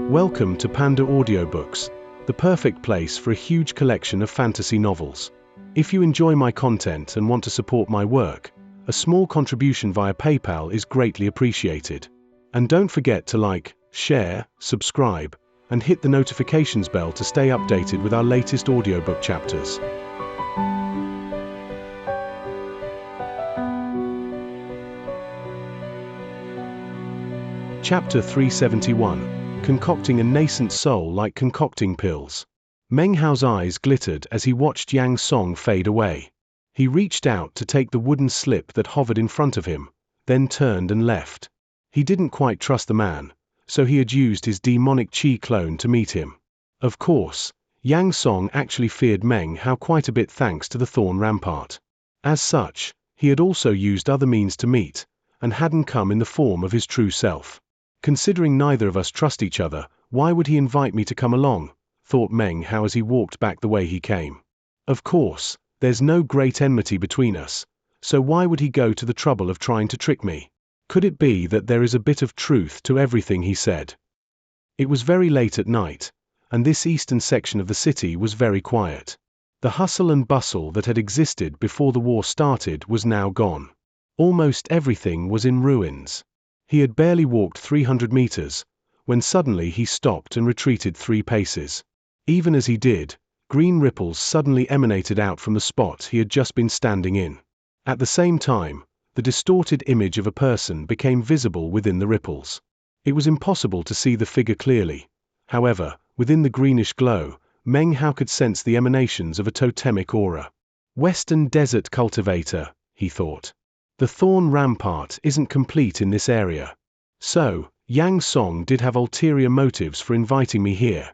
Welcome to PandaAudioBooks, the perfect place for a huge collection of fantasy novels. If you enjoy my content and want to support my work, a small contribution via PayPal is greatly appreciated. And don't forget to like, share, subscribe, and hit the notifications bell to stay updated with our latest audiobook chapters. Chapter 371. Concocting a nascent soul like concocting pills. Meng Hao's eyes glittered as he watched Yang Song fade away. He reached out to take the wooden slip that hovered in front of him, then turned and left. He didn't quite trust the man, so he had used his demonic chi clone to meet him. Of course, Yang Song actually feared Meng Hao quite a bit thanks to the thorn rampart. As such, he had also used other means to meet, and hadn't come in the form of his true self. Considering neither of us trust each other, why would he invite me to come along? Thought Meng Hao as he walked back the way he came. Of course, there's no great enmity between us, so why would he go to the trouble of trying to trick me? Could it be that there is a bit of truth to everything he said? It was very late at night, and this eastern section of the city was very quiet. The hustle and bustle that had existed before the war started was now gone. Almost everything was in ruins. He had barely walked 300 meters, when suddenly he stopped and retreated 3 paces. Even as he did, green ripples suddenly emanated out from the spot he had just been standing in. At the same time, the distorted image of a person became visible within the ripples. It was impossible to see the figure clearly. However, within the greenish glow, Meng Hao could sense the emanations of a totemic aura. Western Desert Cultivator, he thought. The thorn rampart isn't complete in this area. So, Yang Song did have ulterior motives for inviting me here.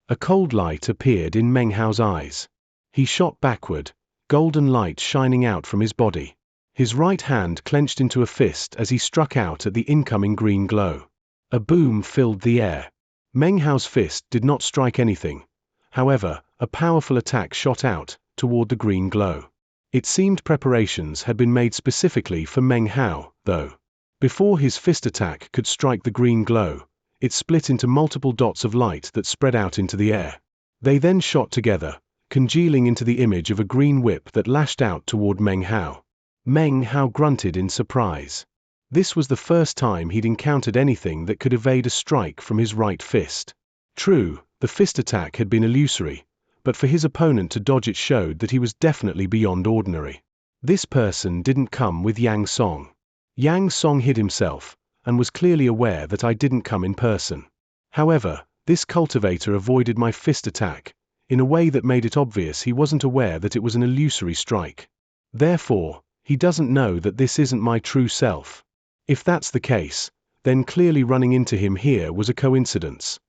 A cold light appeared in Meng Hao's eyes. He shot backward, golden light shining out from his body. His right hand clenched into a fist as he struck out at the incoming green glow. A boom filled the air. Meng Hao's fist did not strike anything. However, a powerful attack shot out, toward the green glow. It seemed preparations had been made specifically for Meng Hao, though. Before his fist attack could strike the green glow, it split into multiple dots of light that spread out into the air. They then shot together, congealing into the image of a green whip that lashed out toward Meng Hao. Meng Hao grunted in surprise. This was the first time he'd encountered anything that could evade a strike from his right fist. True, the fist attack had been illusory, but for his opponent to dodge it showed that he was definitely beyond ordinary. This person didn't come with Yang Song. Yang Song hid himself, and was clearly aware that I didn't come in person. However, this cultivator avoided my fist attack, in a way that made it obvious he wasn't aware that it was an illusory strike. Therefore, he doesn't know that this isn't my true self. If that's the case, then clearly running into him here was a coincidence.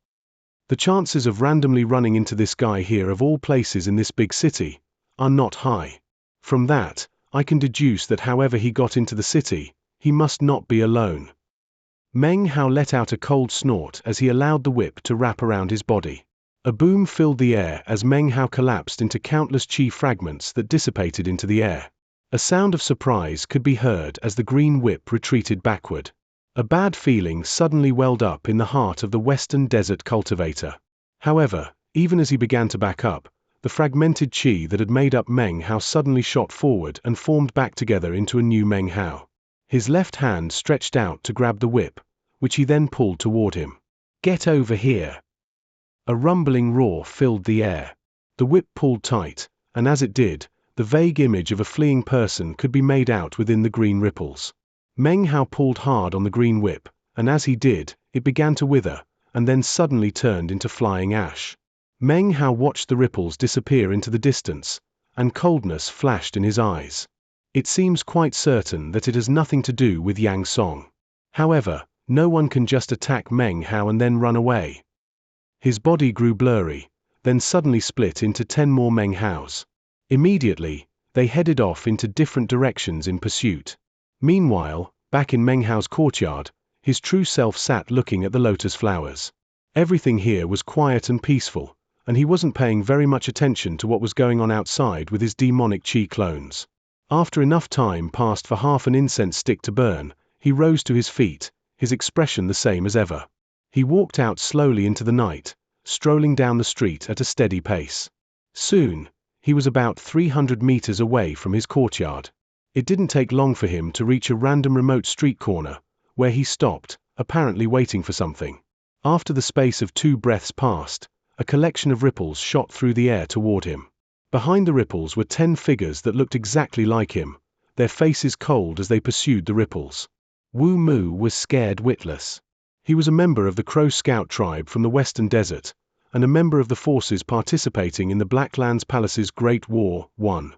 The chances of randomly running into this guy here of all places in this big city are not high. From that, I can deduce that however he got into the city, he must not be alone. Meng Hao let out a cold snort as he allowed the whip to wrap around his body. A boom filled the air as Meng Hao collapsed into countless chi fragments that dissipated into the air. A sound of surprise could be heard as the green whip retreated backward. A bad feeling suddenly welled up in the heart of the Western Desert Cultivator. However, even as he began to back up, the fragmented chi that had made up Meng Hao suddenly shot forward and formed back together into a new Meng Hao. His left hand stretched out to grab the whip, which he then pulled toward him. "Get over here!" A rumbling roar filled the air. The whip pulled tight, and as it did, the vague image of a fleeing person could be made out within the green ripples. Meng Hao pulled hard on the green whip, and as he did, it began to wither, and then suddenly turned into flying ash. Meng Hao watched the ripples disappear into the distance, and coldness flashed in his eyes. It seems quite certain that it has nothing to do with Yang Song. However, no one can just attack Meng Hao and then run away. His body grew blurry, then suddenly split into 10 more Meng Haos. Immediately, they headed off into different directions in pursuit. Meanwhile, back in Meng Hao's courtyard, his true self sat looking at the lotus flowers. Everything here was quiet and peaceful, and he wasn't paying very much attention to what was going on outside with his demonic chi clones. After enough time passed for half an incense stick to burn, he rose to his feet, his expression the same as ever. He walked out slowly into the night, strolling down the street at a steady pace. Soon, he was about 300 meters away from his courtyard. It didn't take long for him to reach a random remote street corner, where he stopped, apparently waiting for something. After the space of 2 breaths passed, a collection of ripples shot through the air toward him. Behind the ripples were 10 figures that looked exactly like him, their faces cold as they pursued the ripples. Wu Mu was scared witless. He was a member of the Crow Scout tribe from the Western Desert, and a member of the forces participating in the Blacklands Palace's Great War I.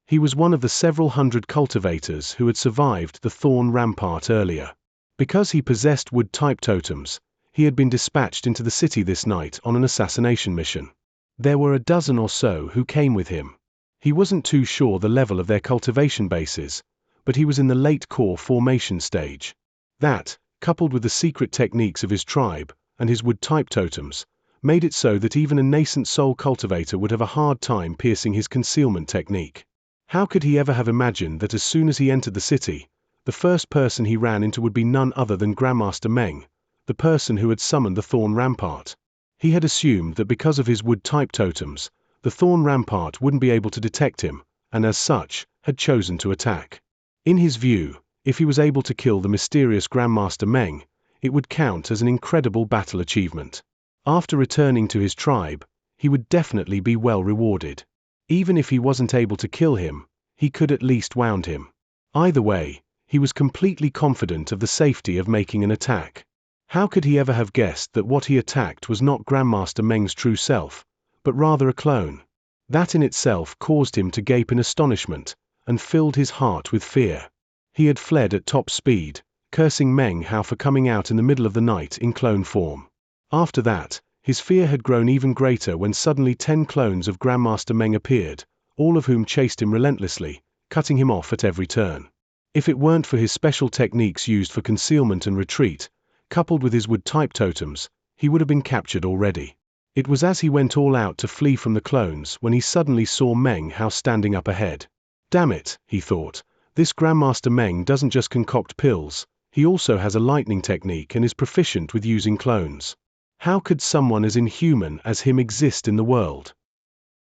He was one of the several hundred cultivators who had survived the Thorn Rampart earlier. Because he possessed wood-type totems, he had been dispatched into the city this night on an assassination mission. There were a dozen or so who came with him. He wasn't too sure the level of their cultivation bases, but he was in the late core formation stage. That, coupled with the secret techniques of his tribe and his wood-type totems, made it so that even a nascent soul cultivator would have a hard time piercing his concealment technique. How could he ever have imagined that as soon as he entered the city, the first person he ran into would be none other than Grandmaster Meng, the person who had summoned the Thorn Rampart? He had assumed that because of his wood-type totems, the Thorn Rampart wouldn't be able to detect him, and as such, had chosen to attack. In his view, if he was able to kill the mysterious Grandmaster Meng, it would count as an incredible battle achievement. After returning to his tribe, he would definitely be well rewarded. Even if he wasn't able to kill him, he could at least wound him. Either way, he was completely confident of the safety of making an attack. How could he ever have guessed that what he attacked was not Grandmaster Meng's true self, but rather a clone? That in itself caused him to gape in astonishment, and filled his heart with fear. He had fled at top speed, cursing Meng Hao for coming out in the middle of the night in clone form. After that, his fear had grown even greater when suddenly 10 clones of Grandmaster Meng appeared, all of whom chased him relentlessly, cutting him off at every turn. If it weren't for his special techniques used for concealment and retreat, coupled with his wood-type totems, he would have been captured already. It was as he went all out to flee from the clones when he suddenly saw Meng Hao standing up ahead. Damn it, he thought, this Grandmaster Meng doesn't just concoct pills, he also has a lightning technique and is proficient with using clones. How could someone as inhuman as him exist in the world?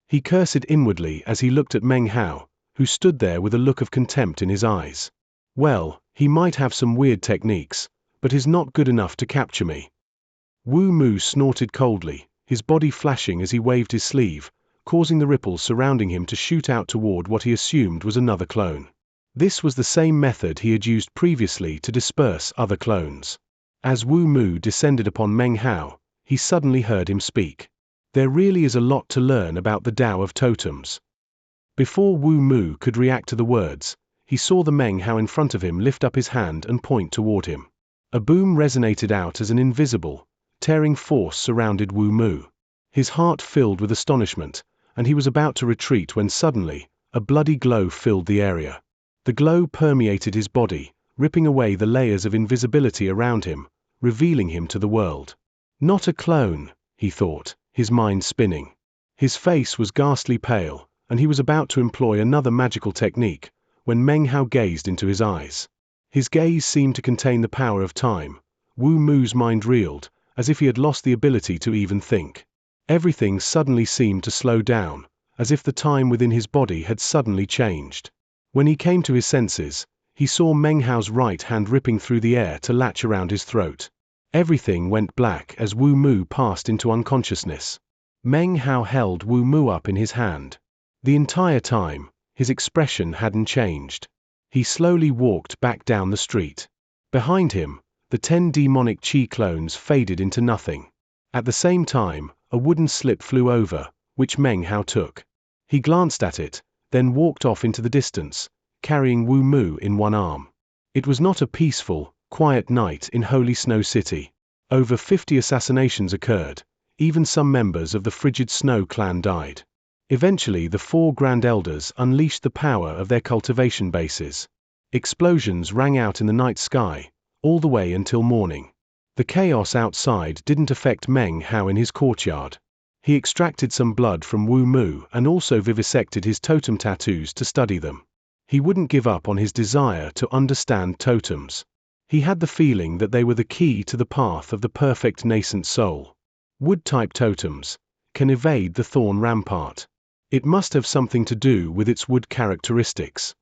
He cursed inwardly as he looked at Meng Hao, who stood there with a look of contempt in his eyes. Well, he might have some weird techniques, but is not good enough to capture me. Wu Mu snorted coldly, his body flashing as he waved his sleeve, causing the ripples surrounding him to shoot out toward what he assumed was another clone. This was the same method he had used previously to disperse other clones. As Wu Mu descended upon Meng Hao, he suddenly heard him speak. There really is a lot to learn about the Tao of totems. Before Wu Mu could react to the words, he saw the Meng Hao in front of him lift up his hand and point toward him. A boom resonated out as an invisible, tearing force surrounded Wu Mu. His heart filled with astonishment, and he was about to retreat when suddenly, a bloody glow filled the area. The glow permeated his body, ripping away the layers of invisibility around him, revealing him to the world. Not a clone, he thought, his mind spinning. His face was ghastly pale, and he was about to employ another magical technique, when Meng Hao gazed into his eyes. His gaze seemed to contain the power of time. Wu Mu's mind reeled, as if he had lost the ability to even think. Everything suddenly seemed to slow down, as if the time within his body had suddenly changed. When he came to his senses, he saw Meng Hao's right hand ripping through the air to latch around his throat. Everything went black as Wu Mu passed into unconsciousness. Meng Hao held Wu Mu up in his hand. The entire time, his expression hadn't changed. He slowly walked back down the street. Behind him, the 10 demonic Qi clones faded into nothing. At the same time, a wooden slip flew over, which Meng Hao took. He glanced at it, then walked off into the distance, carrying Wu Mu in one arm. It was not a peaceful, quiet night in Holy Snow City. Over 50 assassinations occurred. Even some members of the Frigid Snow clan died. Eventually the 4 Grand Elders unleashed the power of their cultivation bases. Explosions rang out in the night sky, all the way until morning. The chaos outside didn't affect Meng Hao in his courtyard. He extracted some blood from Wu Mu and also vivisected his totem tattoos to study them. He wouldn't give up on his desire to understand totems. He had the feeling that they were the key to the path of the perfect nascent soul. Wood-type totems can evade the thorn rampart. It must have something to do with its wood characteristics.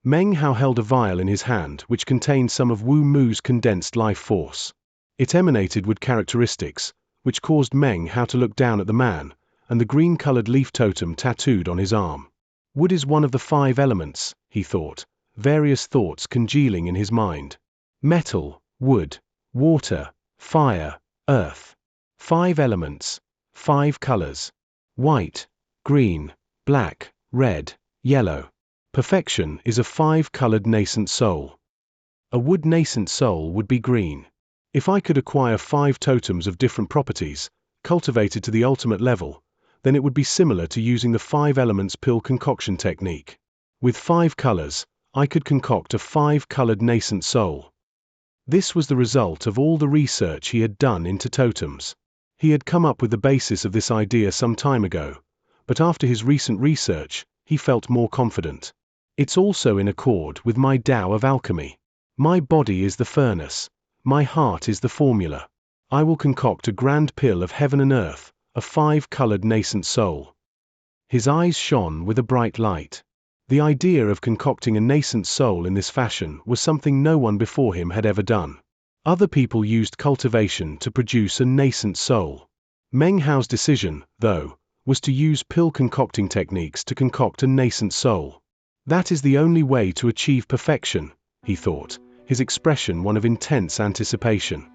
Meng Hao held a vial in his hand which contained some of Wu Mu's condensed life force. It emanated wood characteristics, which caused Meng Hao to look down at the man, and the green-colored leaf totem tattooed on his arm. Wood is one of the 5 elements, he thought, various thoughts congealing in his mind. Metal, wood, water, fire, earth. 5 elements, 5 colors. White, green, black, red, yellow. Perfection is a 5-colored nascent soul. A wood nascent soul would be green. If I could acquire 5 totems of different properties, cultivated to the ultimate level, then it would be similar to using the 5 elements pill concoction technique. With 5 colors, I could concoct a 5-colored nascent soul. This was the result of all the research he had done into totems. He had come up with the basis of this idea some time ago, but after his recent research, he felt more confident. It's also in accord with my Tao of alchemy. My body is the furnace. My heart is the formula. I will concoct a grand pill of heaven and earth, a 5-colored nascent soul. His eyes shone with a bright light. The idea of concocting a nascent soul in this fashion was something no one before him had ever done. Other people used cultivation to produce a nascent soul. Meng Hao's decision, though, was to use pill concocting techniques to concoct a nascent soul. That is the only way to achieve perfection, he thought, his expression one of intense anticipation.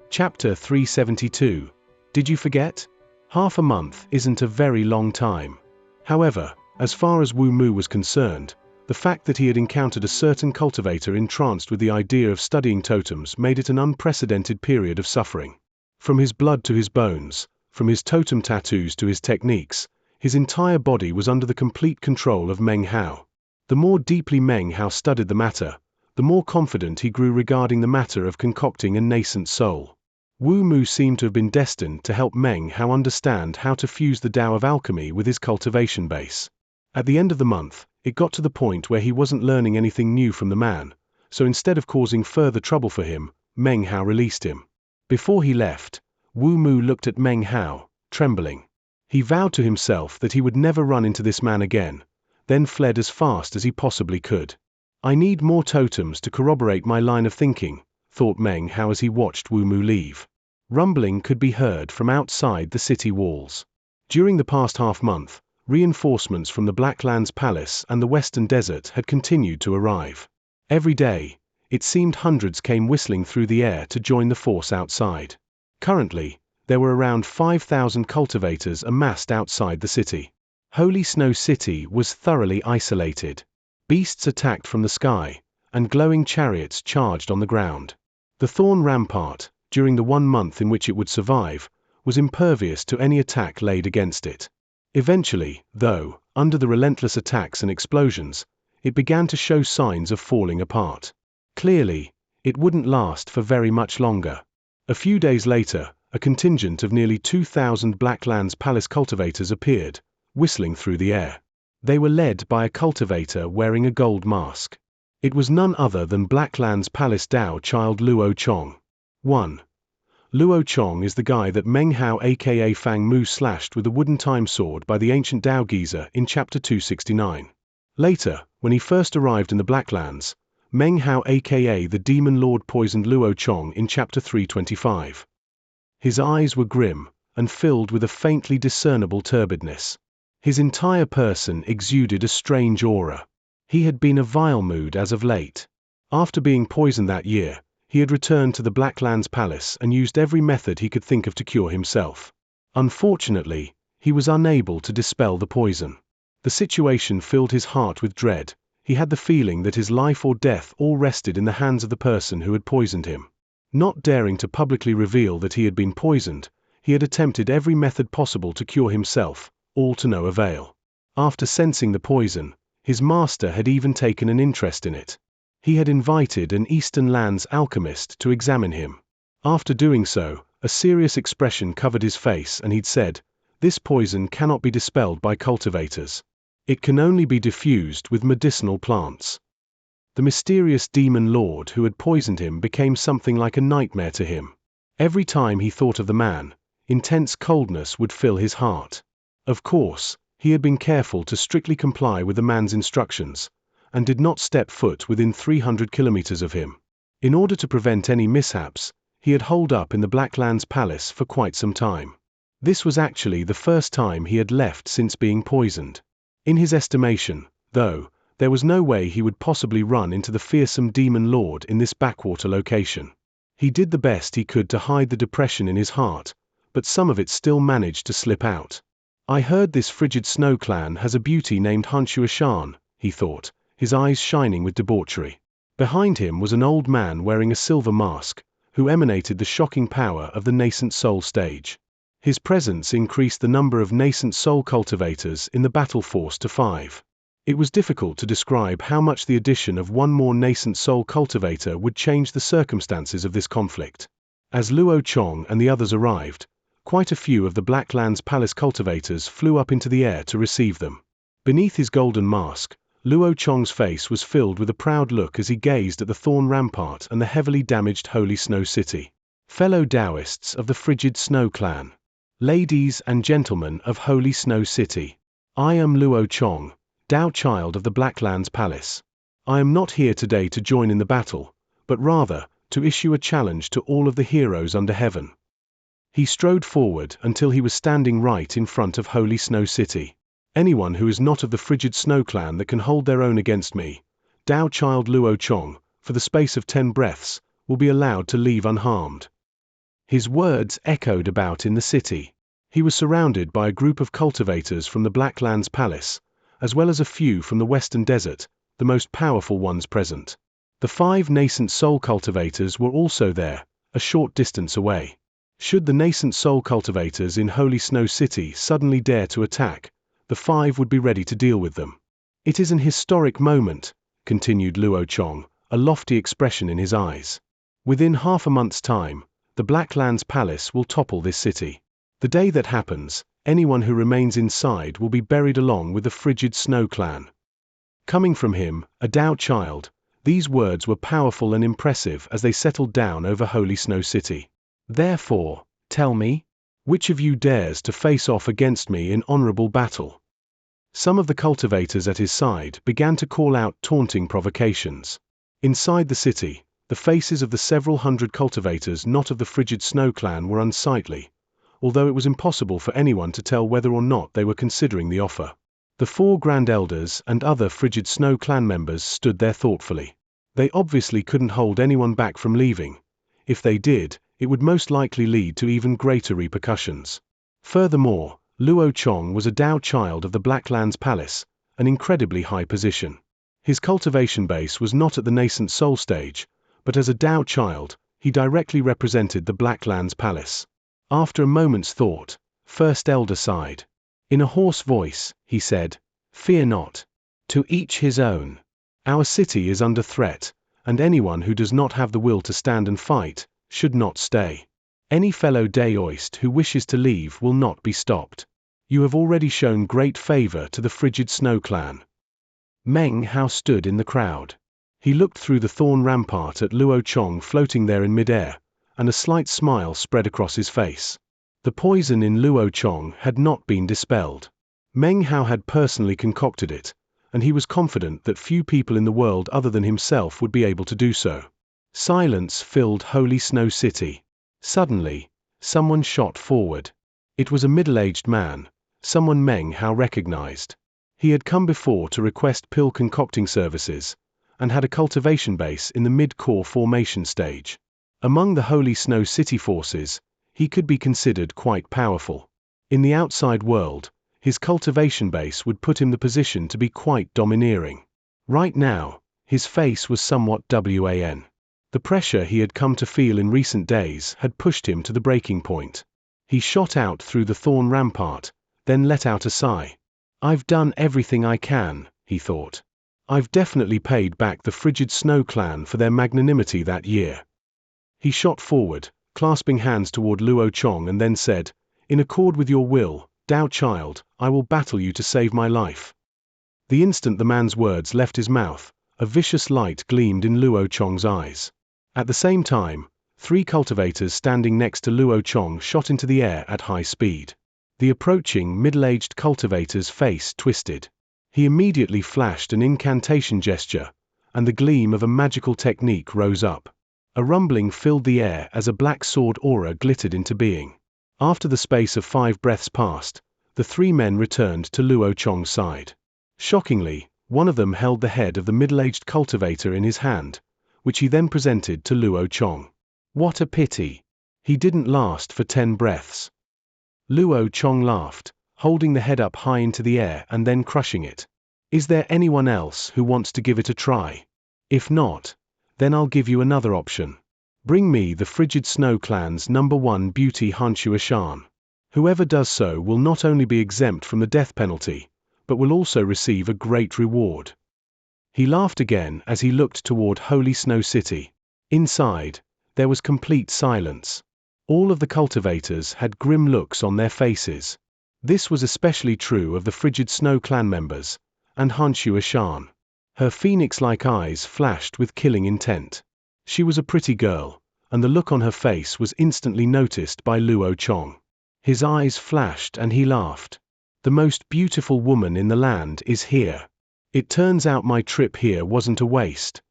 Chapter 372. Did you forget? Half a month isn't a very long time. However, as far as Wu Mu was concerned, the fact that he had encountered a certain cultivator entranced with the idea of studying totems made it an unprecedented period of suffering. From his blood to his bones, from his totem tattoos to his techniques, his entire body was under the complete control of Meng Hao. The more deeply Meng Hao studied the matter, the more confident he grew regarding the matter of concocting a nascent soul. Wu Mu seemed to have been destined to help Meng Hao understand how to fuse the Tao of alchemy with his cultivation base. At the end of the month, it got to the point where he wasn't learning anything new from the man, so instead of causing further trouble for him, Meng Hao released him. Before he left, Wu Mu looked at Meng Hao, trembling. He vowed to himself that he would never run into this man again, then fled as fast as he possibly could. I need more totems to corroborate my line of thinking, thought Meng Hao as he watched Wu Mu leave. Rumbling could be heard from outside the city walls. During the past half-month, reinforcements from the Blacklands Palace and the Western Desert had continued to arrive. Every day, it seemed hundreds came whistling through the air to join the force outside. Currently, there were around 5,000 cultivators amassed outside the city. Holy Snow City was thoroughly isolated. Beasts attacked from the sky, and glowing chariots charged on the ground. The Thorn Rampart, during the 1 month in which it would survive, was impervious to any attack laid against it. Eventually, though, under the relentless attacks and explosions, it began to show signs of falling apart. Clearly, it wouldn't last for very much longer. A few days later, a contingent of nearly 2,000 Blacklands Palace cultivators appeared, whistling through the air. They were led by a cultivator wearing a gold mask. It was none other than Blacklands Palace Dao child Luo Chong. 1. Luo Chong is the guy that Meng Hao aka Fang Mu slashed with a wooden time sword by the ancient Dao geezer in chapter 269. Later, when he first arrived in the Blacklands, Meng Hao aka the Demon Lord poisoned Luo Chong in chapter 325. His eyes were grim, and filled with a faintly discernible turbidness. His entire person exuded a strange aura. He had been a vile mood as of late. After being poisoned that year, he had returned to the Blacklands Palace and used every method he could think of to cure himself. Unfortunately, he was unable to dispel the poison. The situation filled his heart with dread. He had the feeling that his life or death all rested in the hands of the person who had poisoned him. Not daring to publicly reveal that he had been poisoned, he had attempted every method possible to cure himself, all to no avail. After sensing the poison, his master had even taken an interest in it. He had invited an Eastern Lands alchemist to examine him. After doing so, A serious expression covered his face and he'd said, "This poison cannot be dispelled by cultivators. It can only be diffused with medicinal plants." The mysterious demon lord who had poisoned him became something like a nightmare to him. Every time he thought of the man, intense coldness would fill his heart. Of course, he had been careful to strictly comply with the man's instructions, and did not step foot within 300 kilometers of him. In order to prevent any mishaps, he had holed up in the Blacklands Palace for quite some time. This was actually the first time he had left since being poisoned. In his estimation, though, there was no way he would possibly run into the fearsome demon lord in this backwater location. He did the best he could to hide the depression in his heart, but some of it still managed to slip out. "I heard this frigid snow clan has a beauty named Xianxia," he thought, his eyes shining with debauchery. Behind him was an old man wearing a silver mask, who emanated the shocking power of the nascent soul stage. His presence increased the number of nascent soul cultivators in the battle force to 5. It was difficult to describe how much the addition of one more nascent soul cultivator would change the circumstances of this conflict. As Luo Chong and the others arrived, quite a few of the Blacklands Palace cultivators flew up into the air to receive them. Beneath his golden mask, Luo Chong's face was filled with a proud look as he gazed at the Thorn Rampart and the heavily damaged Holy Snow City. "Fellow Taoists of the Frigid Snow Clan, ladies and gentlemen of Holy Snow City, I am Luo Chong, Tao Child of the Blacklands Palace. I am not here today to join in the battle, but rather, to issue a challenge to all of the heroes under heaven." He strode forward until he was standing right in front of Holy Snow City. "Anyone who is not of the Frigid Snow Clan that can hold their own against me, Tao Child Luo Chong, for the space of 10 breaths, will be allowed to leave unharmed." His words echoed about in the city. He was surrounded by a group of cultivators from the Blacklands Palace, as well as a few from the Western Desert, the most powerful ones present. The 5 nascent soul cultivators were also there, a short distance away. Should the nascent soul cultivators in Holy Snow City suddenly dare to attack, the 5 would be ready to deal with them. "It is an historic moment," continued Luo Chong, a lofty expression in his eyes. "Within half a month's time, the Blacklands Palace will topple this city. The day that happens, anyone who remains inside will be buried along with the Frigid Snow Clan." Coming from him, a Tao child, these words were powerful and impressive as they settled down over Holy Snow City. "Therefore, tell me, which of you dares to face off against me in honorable battle?" Some of the cultivators at his side began to call out taunting provocations. Inside the city, the faces of the several hundred cultivators not of the Frigid Snow Clan were unsightly, although it was impossible for anyone to tell whether or not they were considering the offer. The 4 Grand Elders and other Frigid Snow Clan members stood there thoughtfully. They obviously couldn't hold anyone back from leaving. If they did, it would most likely lead to even greater repercussions. Furthermore, Luo Chong was a Tao child of the Blacklands Palace, an incredibly high position. His cultivation base was not at the nascent soul stage, but as a Tao child, he directly represented the Blacklands Palace. After a moment's thought, First Elder sighed. In a hoarse voice, he said, "Fear not. To each his own. Our city is under threat, and anyone who does not have the will to stand and fight, should not stay. Any fellow Daoist who wishes to leave will not be stopped. You have already shown great favor to the Frigid Snow Clan." Meng Hao stood in the crowd. He looked through the Thorn Rampart at Luo Chong floating there in midair, and a slight smile spread across his face. The poison in Luo Chong had not been dispelled. Meng Hao had personally concocted it, and he was confident that few people in the world other than himself would be able to do so. Silence filled Holy Snow City. Suddenly, someone shot forward. It was a middle-aged man, someone Meng Hao recognized. He had come before to request pill concocting services, and had a cultivation base in the mid-core formation stage. Among the Holy Snow City forces, he could be considered quite powerful. In the outside world, his cultivation base would put him in the position to be quite domineering. Right now, his face was somewhat wan. The pressure he had come to feel in recent days had pushed him to the breaking point. He shot out through the Thorn Rampart, then let out a sigh. "I've done everything I can," he thought. "I've definitely paid back the Frigid Snow Clan for their magnanimity that year." He shot forward, clasping hands toward Luo Chong, and then said, "In accord with your will, Dao child, I will battle you to save my life." The instant the man's words left his mouth, a vicious light gleamed in Luo Chong's eyes. At the same time, 3 cultivators standing next to Luo Chong shot into the air at high speed. The approaching middle-aged cultivator's face twisted. He immediately flashed an incantation gesture, and the gleam of a magical technique rose up. A rumbling filled the air as a black sword aura glittered into being. After the space of 5 breaths passed, the 3 men returned to Luo Chong's side. Shockingly, one of them held the head of the middle-aged cultivator in his hand, which he then presented to Luo Chong. What a pity! He didn't last for 10 breaths. Luo Chong laughed, holding the head up high into the air and then crushing it. Is there anyone else who wants to give it a try? If not, then I'll give you another option. Bring me the Frigid Snow Clan's #1 beauty Xianxia Shan. Whoever does so will not only be exempt from the death penalty, but will also receive a great reward. He laughed again as he looked toward Holy Snow City. Inside, there was complete silence. All of the cultivators had grim looks on their faces. This was especially true of the Frigid Snow Clan members, and Xianxia Shan. Her phoenix-like eyes flashed with killing intent. She was a pretty girl, and the look on her face was instantly noticed by Luo Chong. His eyes flashed and he laughed. The most beautiful woman in the land is here. It turns out my trip here wasn't a waste.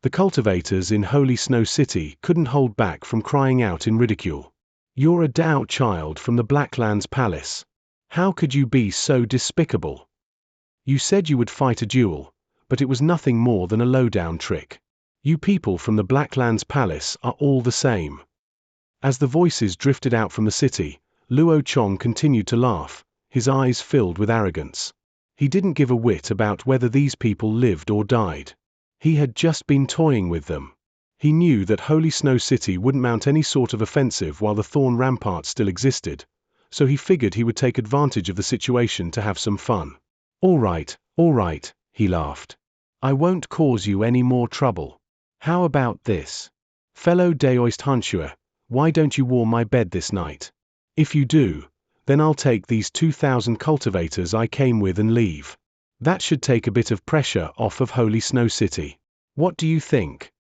The cultivators in Holy Snow City couldn't hold back from crying out in ridicule. You're a Dao child from the Blacklands Palace. How could you be so despicable? You said you would fight a duel, but it was nothing more than a low-down trick. You people from the Blacklands Palace are all the same. As the voices drifted out from the city, Luo Chong continued to laugh, his eyes filled with arrogance. He didn't give a whit about whether these people lived or died. He had just been toying with them. He knew that Holy Snow City wouldn't mount any sort of offensive while the Thorn Rampart still existed, so he figured he would take advantage of the situation to have some fun. All right, he laughed. I won't cause you any more trouble. How about this? Fellow Daoist Xianxia, why don't you warm my bed this night? If you do, then I'll take these 2,000 cultivators I came with and leave. That should take a bit of pressure off of Holy Snow City. What do you think?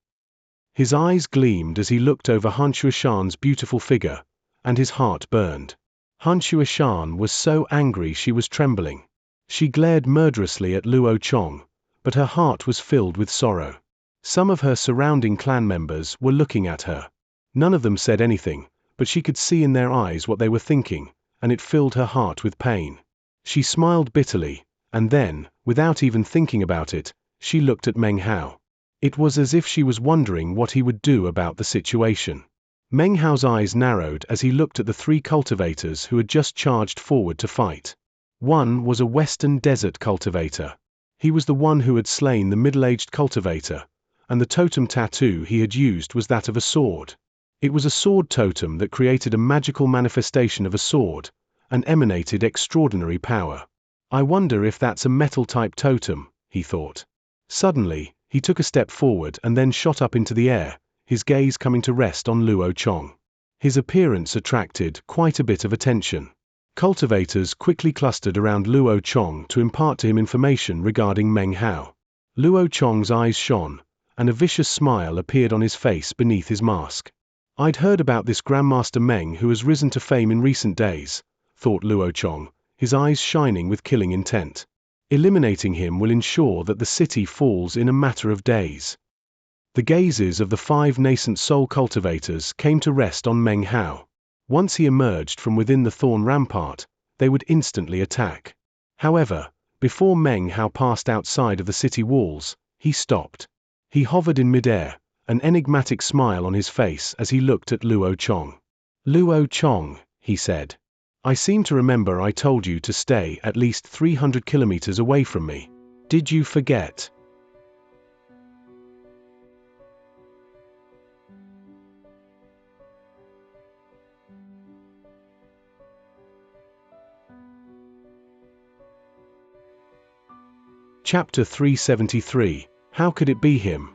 His eyes gleamed as he looked over Xianxia Shan's beautiful figure, and his heart burned. Xianxia Shan was so angry she was trembling. She glared murderously at Luo Chong, but her heart was filled with sorrow. Some of her surrounding clan members were looking at her. None of them said anything, but she could see in their eyes what they were thinking, and it filled her heart with pain. She smiled bitterly, and then, without even thinking about it, she looked at Meng Hao. It was as if she was wondering what he would do about the situation. Meng Hao's eyes narrowed as he looked at the 3 cultivators who had just charged forward to fight. One was a Western Desert cultivator. He was the one who had slain the middle-aged cultivator, and the totem tattoo he had used was that of a sword. It was a sword totem that created a magical manifestation of a sword, and emanated extraordinary power. I wonder if that's a metal-type totem, he thought. Suddenly, he took a step forward and then shot up into the air, his gaze coming to rest on Luo Chong. His appearance attracted quite a bit of attention. Cultivators quickly clustered around Luo Chong to impart to him information regarding Meng Hao. Luo Chong's eyes shone, and a vicious smile appeared on his face beneath his mask. I'd heard about this Grandmaster Meng who has risen to fame in recent days, thought Luo Chong, his eyes shining with killing intent. Eliminating him will ensure that the city falls in a matter of days. The gazes of the 5 nascent soul cultivators came to rest on Meng Hao. Once he emerged from within the Thorn Rampart, they would instantly attack. However, before Meng Hao passed outside of the city walls, he stopped. He hovered in midair, an enigmatic smile on his face as he looked at Luo Chong. Luo Chong, he said. I seem to remember I told you to stay at least 300 kilometers away from me. Did you forget? Chapter 373. How could it be him?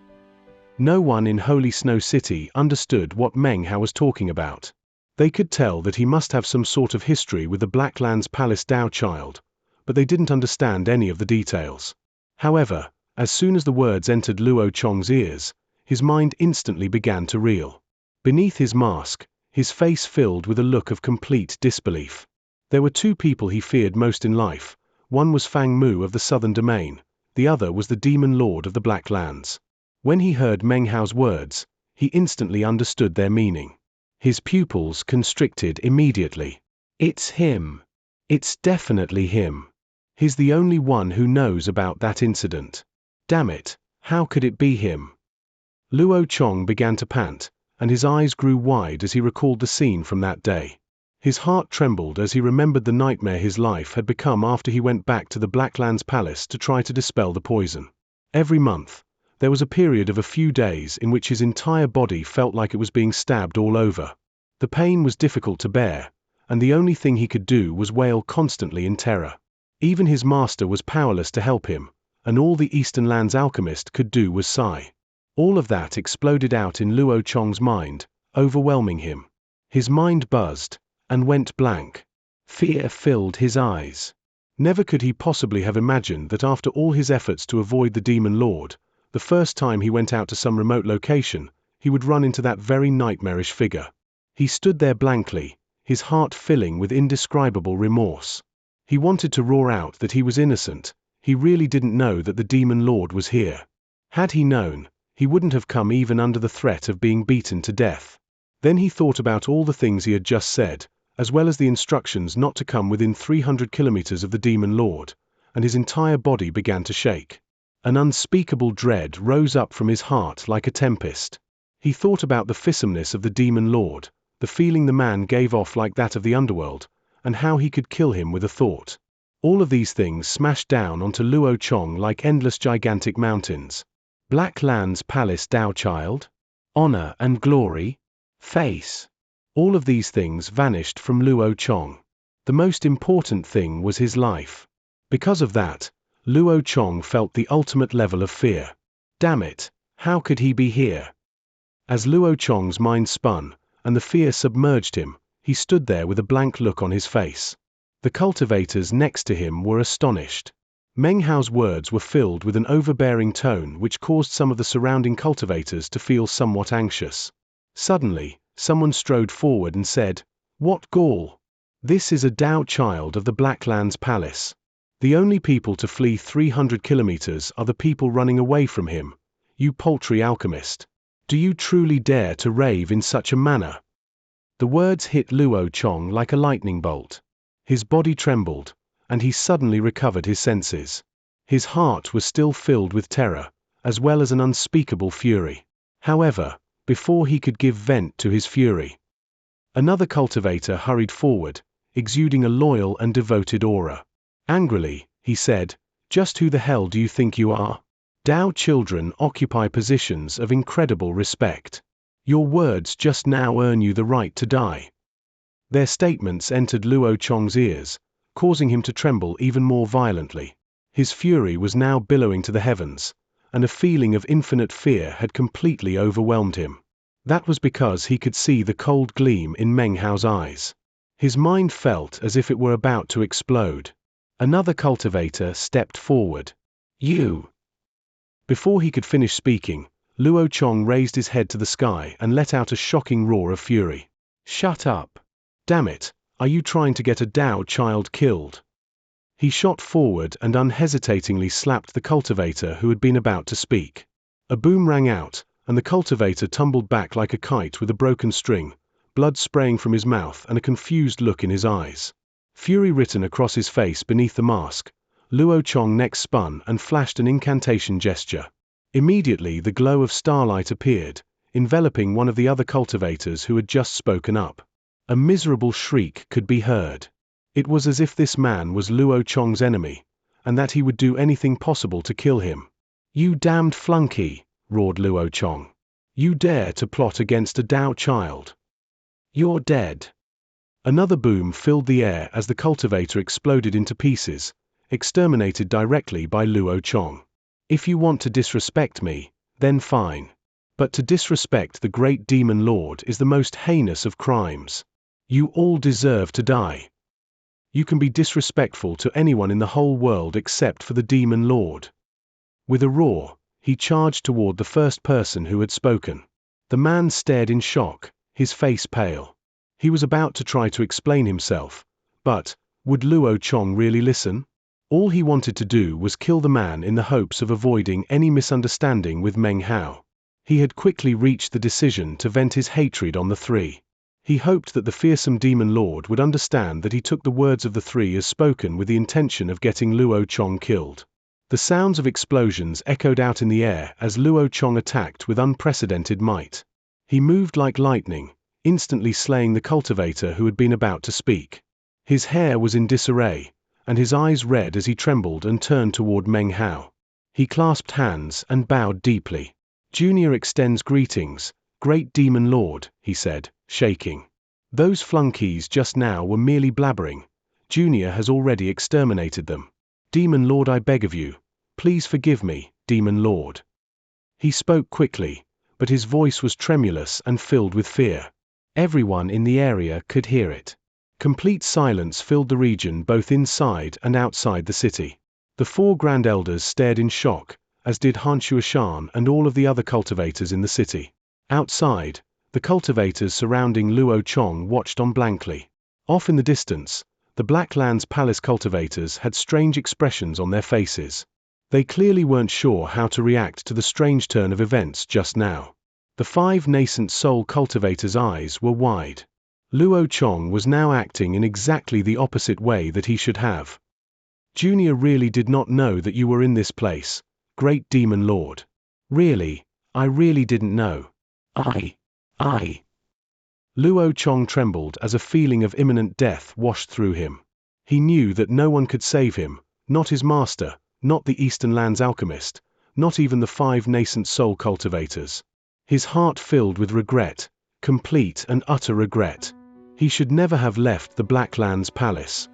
No one in Holy Snow City understood what Meng Hao was talking about. They could tell that he must have some sort of history with the Blacklands Palace Dao child, but they didn't understand any of the details. However, as soon as the words entered Luo Chong's ears, his mind instantly began to reel. Beneath his mask, his face filled with a look of complete disbelief. There were two people he feared most in life. One was Fang Mu of the Southern Domain, the other was the Demon Lord of the Blacklands. When he heard Meng Hao's words, he instantly understood their meaning. His pupils constricted immediately. It's him. It's definitely him. He's the only one who knows about that incident. Damn it, how could it be him? Luo Chong began to pant, and his eyes grew wide as he recalled the scene from that day. His heart trembled as he remembered the nightmare his life had become after he went back to the Blacklands Palace to try to dispel the poison. Every month, there was a period of a few days in which his entire body felt like it was being stabbed all over. The pain was difficult to bear, and the only thing he could do was wail constantly in terror. Even his master was powerless to help him, and all the Eastern Lands alchemist could do was sigh. All of that exploded out in Luo Chong's mind, overwhelming him. His mind buzzed, and went blank. Fear filled his eyes. Never could he possibly have imagined that after all his efforts to avoid the Demon Lord, the first time he went out to some remote location, he would run into that very nightmarish figure. He stood there blankly, his heart filling with indescribable remorse. He wanted to roar out that he was innocent. He really didn't know that the Demon Lord was here. Had he known, he wouldn't have come even under the threat of being beaten to death. Then he thought about all the things he had just said, as well as the instructions not to come within 300 kilometers of the Demon Lord, and his entire body began to shake. An unspeakable dread rose up from his heart like a tempest. He thought about the fearsomness of the Demon Lord, the feeling the man gave off like that of the underworld, and how he could kill him with a thought. All of these things smashed down onto Luo Chong like endless gigantic mountains. Blacklands Palace Dao Child? Honor and glory? Face? All of these things vanished from Luo Chong. The most important thing was his life. Because of that, Luo Chong felt the ultimate level of fear. Damn it, how could he be here? As Luo Chong's mind spun, and the fear submerged him, he stood there with a blank look on his face. The cultivators next to him were astonished. Meng Hao's words were filled with an overbearing tone which caused some of the surrounding cultivators to feel somewhat anxious. Suddenly, someone strode forward and said, "What gall! This is a Dao child of the Blacklands Palace. The only people to flee 300 kilometers are the people running away from him. You paltry alchemist. Do you truly dare to rave in such a manner?" The words hit Luo Chong like a lightning bolt. His body trembled, and he suddenly recovered his senses. His heart was still filled with terror, as well as an unspeakable fury. However, before he could give vent to his fury, another cultivator hurried forward, exuding a loyal and devoted aura. Angrily, he said, "Just who the hell do you think you are? Dao children occupy positions of incredible respect. Your words just now earn you the right to die." Their statements entered Luo Chong's ears, causing him to tremble even more violently. His fury was now billowing to the heavens, and a feeling of infinite fear had completely overwhelmed him. That was because he could see the cold gleam in Meng Hao's eyes. His mind felt as if it were about to explode. Another cultivator stepped forward. "You!" Before he could finish speaking, Luo Chong raised his head to the sky and let out a shocking roar of fury. "Shut up! Damn it, are you trying to get a Dao child killed?" He shot forward and unhesitatingly slapped the cultivator who had been about to speak. A boom rang out, and the cultivator tumbled back like a kite with a broken string, blood spraying from his mouth and a confused look in his eyes. Fury written across his face beneath the mask, Luo Chong next spun and flashed an incantation gesture. Immediately the glow of starlight appeared, enveloping one of the other cultivators who had just spoken up. A miserable shriek could be heard. It was as if this man was Luo Chong's enemy, and that he would do anything possible to kill him. "You damned flunky!" roared Luo Chong. "You dare to plot against a Dao child? You're dead!" Another boom filled the air as the cultivator exploded into pieces, exterminated directly by Luo Chong. "If you want to disrespect me, then fine. But to disrespect the great demon lord is the most heinous of crimes. You all deserve to die. You can be disrespectful to anyone in the whole world except for the demon lord." With a roar, he charged toward the first person who had spoken. The man stared in shock, his face pale. He was about to try to explain himself, but would Luo Chong really listen? All he wanted to do was kill the man in the hopes of avoiding any misunderstanding with Meng Hao. He had quickly reached the decision to vent his hatred on the three. He hoped that the fearsome demon lord would understand that he took the words of the three as spoken with the intention of getting Luo Chong killed. The sounds of explosions echoed out in the air as Luo Chong attacked with unprecedented might. He moved like lightning, instantly slaying the cultivator who had been about to speak. His hair was in disarray, and his eyes red as he trembled and turned toward Meng Hao. He clasped hands and bowed deeply. "Junior extends greetings, great demon lord," he said, shaking. "Those flunkies just now were merely blabbering. Junior has already exterminated them. Demon lord, I beg of you, please forgive me, demon lord." He spoke quickly, but his voice was tremulous and filled with fear. Everyone in the area could hear it. Complete silence filled the region both inside and outside the city. The four grand elders stared in shock, as did Xianxia and all of the other cultivators in the city. Outside, the cultivators surrounding Luo Chong watched on blankly. Off in the distance, the Blacklands Palace cultivators had strange expressions on their faces. They clearly weren't sure how to react to the strange turn of events just now. The five nascent soul cultivators' eyes were wide. Luo Chong was now acting in exactly the opposite way that he should have. "Junior really did not know that you were in this place, great demon lord. Really, I really didn't know. I. Luo Chong trembled as a feeling of imminent death washed through him. He knew that no one could save him, not his master, not the Eastern Lands alchemist, not even the five nascent soul cultivators. His heart filled with regret, complete and utter regret. He should never have left the Blacklands Palace.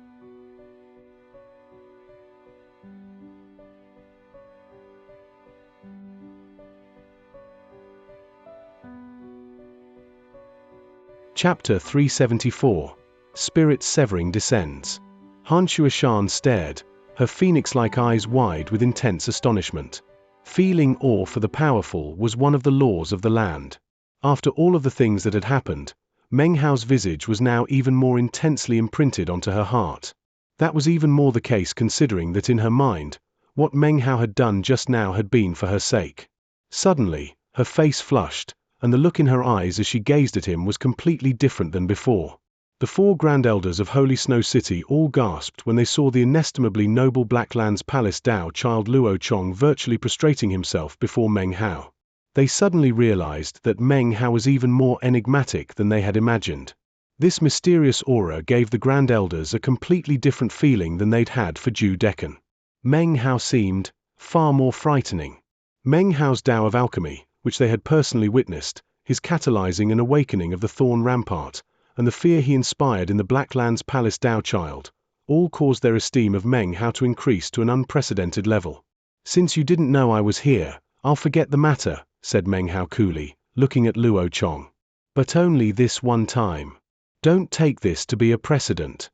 Chapter 374. Spirit Severing Descends. Xianxia stared, her phoenix-like eyes wide with intense astonishment. Feeling awe for the powerful was one of the laws of the land. After all of the things that had happened, Meng Hao's visage was now even more intensely imprinted onto her heart. That was even more the case considering that in her mind, what Meng Hao had done just now had been for her sake. Suddenly, her face flushed, and the look in her eyes as she gazed at him was completely different than before. The four grand elders of Holy Snow City all gasped when they saw the inestimably noble Blacklands Palace Dao child Luo Chong virtually prostrating himself before Meng Hao. They suddenly realized that Meng Hao was even more enigmatic than they had imagined. This mysterious aura gave the grand elders a completely different feeling than they'd had for Ju Deccan. Meng Hao seemed far more frightening. Meng Hao's Dao of alchemy, which they had personally witnessed, his catalyzing an awakening of the Thorn Rampart, and the fear he inspired in the Blacklands Palace Dao child, all caused their esteem of Meng Hao to increase to an unprecedented level. "Since you didn't know I was here, I'll forget the matter," said Meng Hao coolly, looking at Luo Chong. "But only this one time. Don't take this to be a precedent."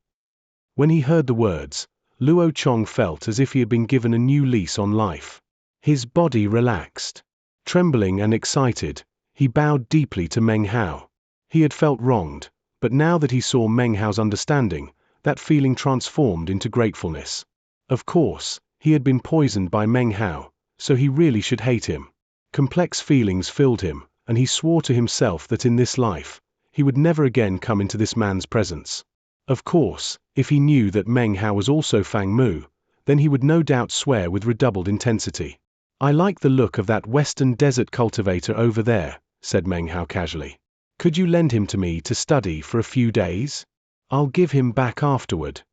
When he heard the words, Luo Chong felt as if he had been given a new lease on life. His body relaxed. Trembling and excited, he bowed deeply to Meng Hao. He had felt wronged, but now that he saw Meng Hao's understanding, that feeling transformed into gratefulness. Of course, he had been poisoned by Meng Hao, so he really should hate him. Complex feelings filled him, and he swore to himself that in this life, he would never again come into this man's presence. Of course, if he knew that Meng Hao was also Fang Mu, then he would no doubt swear with redoubled intensity. "I like the look of that Western Desert cultivator over there," said Meng Hao casually. "Could you lend him to me to study for a few days? I'll give him back afterward."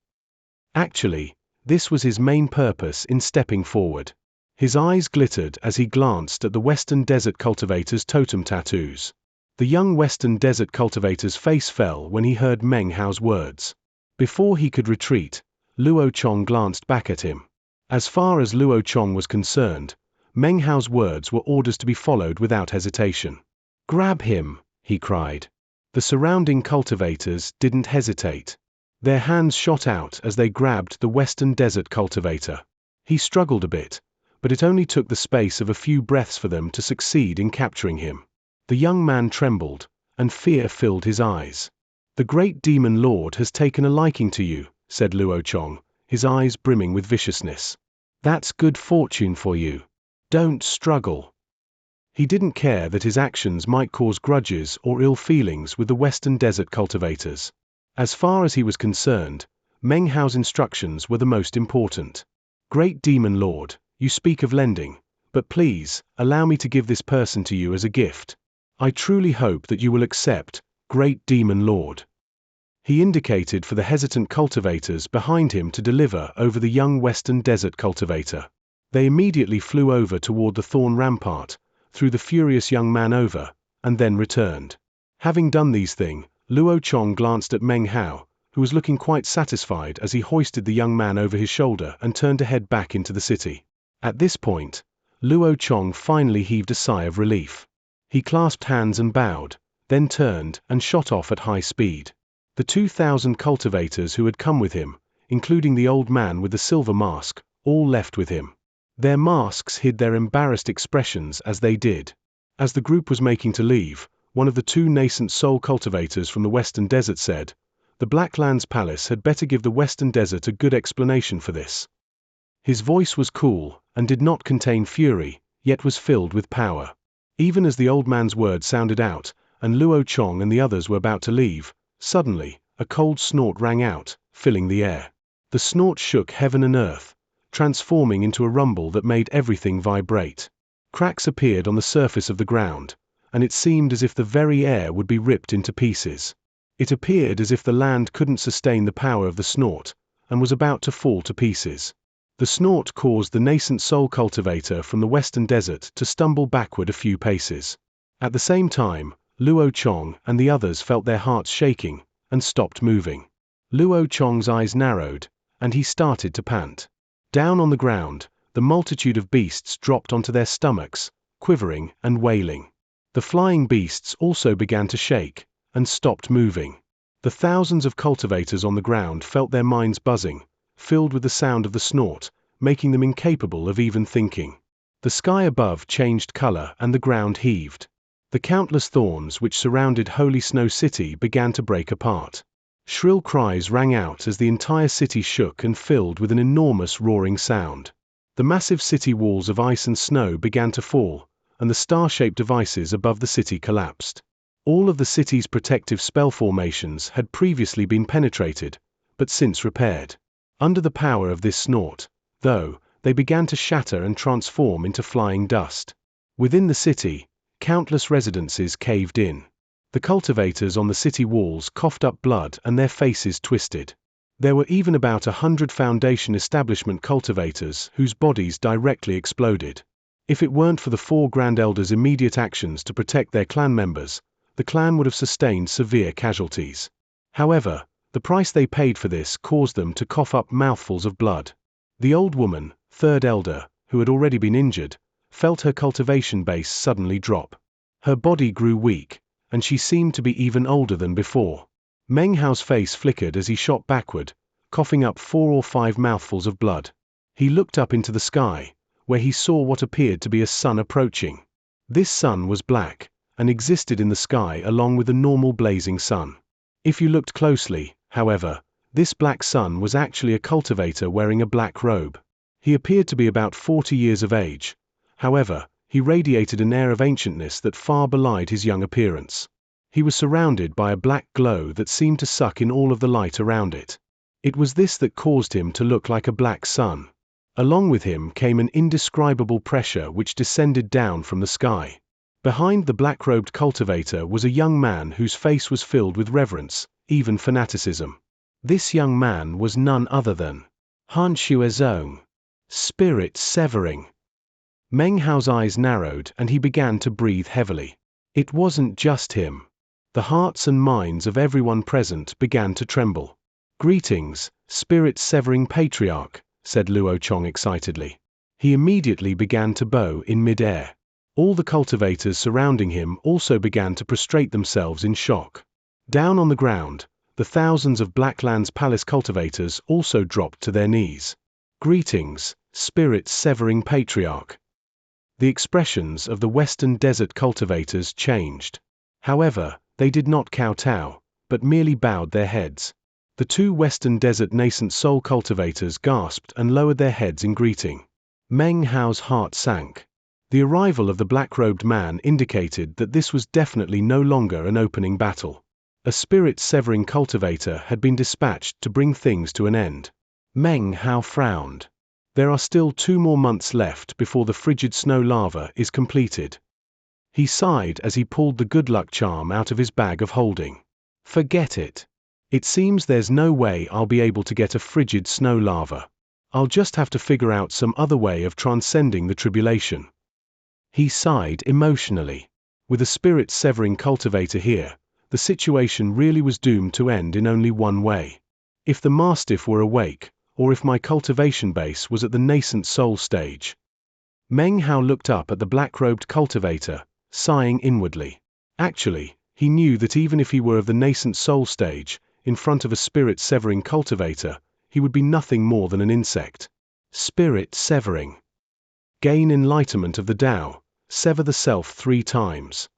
Actually, this was his main purpose in stepping forward. His eyes glittered as he glanced at the Western Desert cultivator's totem tattoos. The young Western Desert cultivator's face fell when he heard Meng Hao's words. Before he could retreat, Luo Chong glanced back at him. As far as Luo Chong was concerned, Meng Hao's words were orders to be followed without hesitation. "Grab him!" he cried. The surrounding cultivators didn't hesitate. Their hands shot out as they grabbed the Western Desert cultivator. He struggled a bit, but it only took the space of a few breaths for them to succeed in capturing him. The young man trembled, and fear filled his eyes. "The great demon lord has taken a liking to you," said Luo Chong, his eyes brimming with viciousness. "That's good fortune for you. Don't struggle." He didn't care that his actions might cause grudges or ill feelings with the Western Desert cultivators. As far as he was concerned, Meng Hao's instructions were the most important. "Great Demon Lord, you speak of lending, but please, allow me to give this person to you as a gift. I truly hope that you will accept, Great Demon Lord." He indicated for the hesitant cultivators behind him to deliver over the young Western Desert cultivator. They immediately flew over toward the thorn rampart, threw the furious young man over, and then returned. Having done these things, Luo Chong glanced at Meng Hao, who was looking quite satisfied as he hoisted the young man over his shoulder and turned to head back into the city. At this point, Luo Chong finally heaved a sigh of relief. He clasped hands and bowed, then turned and shot off at high speed. The 2,000 cultivators who had come with him, including the old man with the silver mask, all left with him. Their masks hid their embarrassed expressions as they did. As the group was making to leave, one of the 2 nascent soul cultivators from the Western Desert said, "The Blacklands Palace had better give the Western Desert a good explanation for this." His voice was cool, and did not contain fury, yet was filled with power. Even as the old man's words sounded out, and Luo Chong and the others were about to leave, suddenly, a cold snort rang out, filling the air. The snort shook heaven and earth, transforming into a rumble that made everything vibrate. Cracks appeared on the surface of the ground, and it seemed as if the very air would be ripped into pieces. It appeared as if the land couldn't sustain the power of the snort, and was about to fall to pieces. The snort caused the nascent soul cultivator from the Western Desert to stumble backward a few paces. At the same time, Luo Chong and the others felt their hearts shaking, and stopped moving. Luo Chong's eyes narrowed, and he started to pant. Down on the ground, the multitude of beasts dropped onto their stomachs, quivering and wailing. The flying beasts also began to shake, and stopped moving. The thousands of cultivators on the ground felt their minds buzzing, filled with the sound of the snort, making them incapable of even thinking. The sky above changed color and the ground heaved. The countless thorns which surrounded Holy Snow City began to break apart. Shrill cries rang out as the entire city shook and filled with an enormous roaring sound. The massive city walls of ice and snow began to fall, and the star-shaped devices above the city collapsed. All of the city's protective spell formations had previously been penetrated, but since repaired. Under the power of this snort, though, they began to shatter and transform into flying dust. Within the city, countless residences caved in. The cultivators on the city walls coughed up blood and their faces twisted. There were even about 100 Foundation establishment cultivators whose bodies directly exploded. If it weren't for the 4 Grand Elders' immediate actions to protect their clan members, the clan would have sustained severe casualties. However, the price they paid for this caused them to cough up mouthfuls of blood. The old woman, 3rd Elder, who had already been injured, felt her cultivation base suddenly drop. Her body grew weak, and she seemed to be even older than before. Meng Hao's face flickered as he shot backward, coughing up 4 or 5 mouthfuls of blood. He looked up into the sky, where he saw what appeared to be a sun approaching. This sun was black, and existed in the sky along with the normal blazing sun. If you looked closely, however, this black sun was actually a cultivator wearing a black robe. He appeared to be about 40 years of age. However, he radiated an air of ancientness that far belied his young appearance. He was surrounded by a black glow that seemed to suck in all of the light around it. It was this that caused him to look like a black sun. Along with him came an indescribable pressure which descended down from the sky. Behind the black-robed cultivator was a young man whose face was filled with reverence, even fanaticism. This young man was none other than Xianxia Zong. Spirit severing. Meng Hao's eyes narrowed and he began to breathe heavily. It wasn't just him. The hearts and minds of everyone present began to tremble. "Greetings, spirit-severing patriarch," said Luo Chong excitedly. He immediately began to bow in mid-air. All the cultivators surrounding him also began to prostrate themselves in shock. Down on the ground, the thousands of Blacklands Palace cultivators also dropped to their knees. Greetings, spirit-severing patriarch. The expressions of the Western Desert cultivators changed. However, they did not kowtow, but merely bowed their heads. The two Western Desert nascent soul cultivators gasped and lowered their heads in greeting. Meng Hao's heart sank. The arrival of the black-robed man indicated that this was definitely no longer an opening battle. A spirit-severing cultivator had been dispatched to bring things to an end. Meng Hao frowned. There are still 2 more months left before the frigid snow lava is completed. He sighed as he pulled the good luck charm out of his bag of holding. Forget it. It seems there's no way I'll be able to get a frigid snow lava. I'll just have to figure out some other way of transcending the tribulation. He sighed emotionally. With a spirit-severing cultivator here, the situation really was doomed to end in only one way. If the Mastiff were awake, or if my cultivation base was at the nascent soul stage. Meng Hao looked up at the black-robed cultivator, sighing inwardly. Actually, he knew that even if he were of the nascent soul stage, in front of a spirit-severing cultivator, he would be nothing more than an insect. Spirit-severing. Gain enlightenment of the Tao, sever the self 3 times.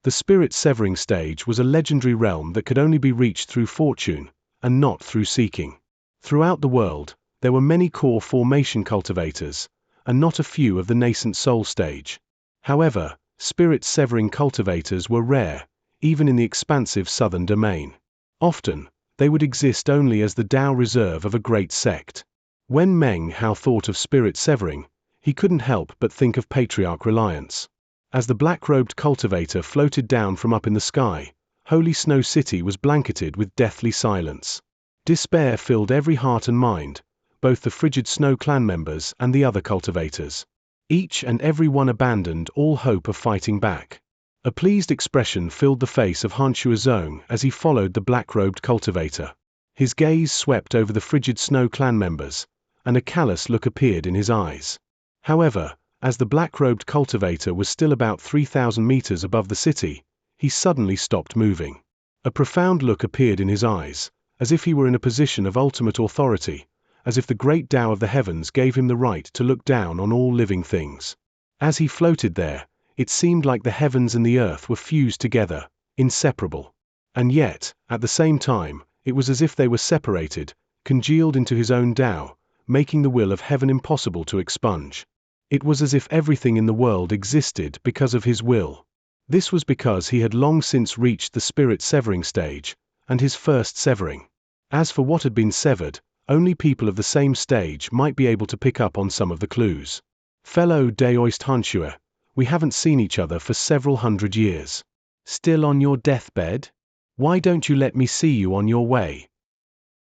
The spirit-severing stage was a legendary realm that could only be reached through fortune, and not through seeking. Throughout the world, there were many core formation cultivators, and not a few of the nascent soul stage. However, spirit-severing cultivators were rare, even in the expansive southern domain. Often, they would exist only as the Tao reserve of a great sect. When Meng Hao thought of spirit-severing, he couldn't help but think of Patriarch Reliance. As the black-robed cultivator floated down from up in the sky, Holy Snow City was blanketed with deathly silence. Despair filled every heart and mind, both the frigid Snow Clan members and the other cultivators. Each and every one abandoned all hope of fighting back. A pleased expression filled the face of Xianxia Zong as he followed the black-robed cultivator. His gaze swept over the frigid Snow Clan members, and a callous look appeared in his eyes. However, as the black-robed cultivator was still about 3,000 meters above the city, he suddenly stopped moving. A profound look appeared in his eyes, as if he were in a position of ultimate authority, as if the great Tao of the heavens gave him the right to look down on all living things. As he floated there, it seemed like the heavens and the earth were fused together, inseparable. And yet, at the same time, it was as if they were separated, congealed into his own Tao, making the will of heaven impossible to expunge. It was as if everything in the world existed because of his will. This was because he had long since reached the spirit-severing stage, and his first severing. As for what had been severed, only people of the same stage might be able to pick up on some of the clues. Fellow Daoist Xianxia, we haven't seen each other for several hundred years. Still on your deathbed? Why don't you let me see you on your way?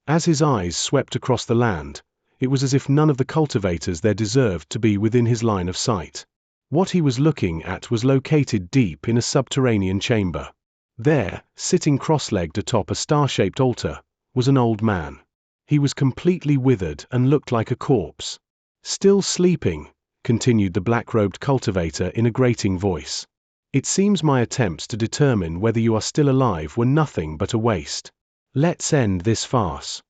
As his eyes swept across the land, it was as if none of the cultivators there deserved to be within his line of sight. What he was looking at was located deep in a subterranean chamber. There, sitting cross-legged atop a star-shaped altar, was an old man. He was completely withered and looked like a corpse. Still sleeping, continued the black-robed cultivator in a grating voice. It seems my attempts to determine whether you are still alive were nothing but a waste. Let's end this farce.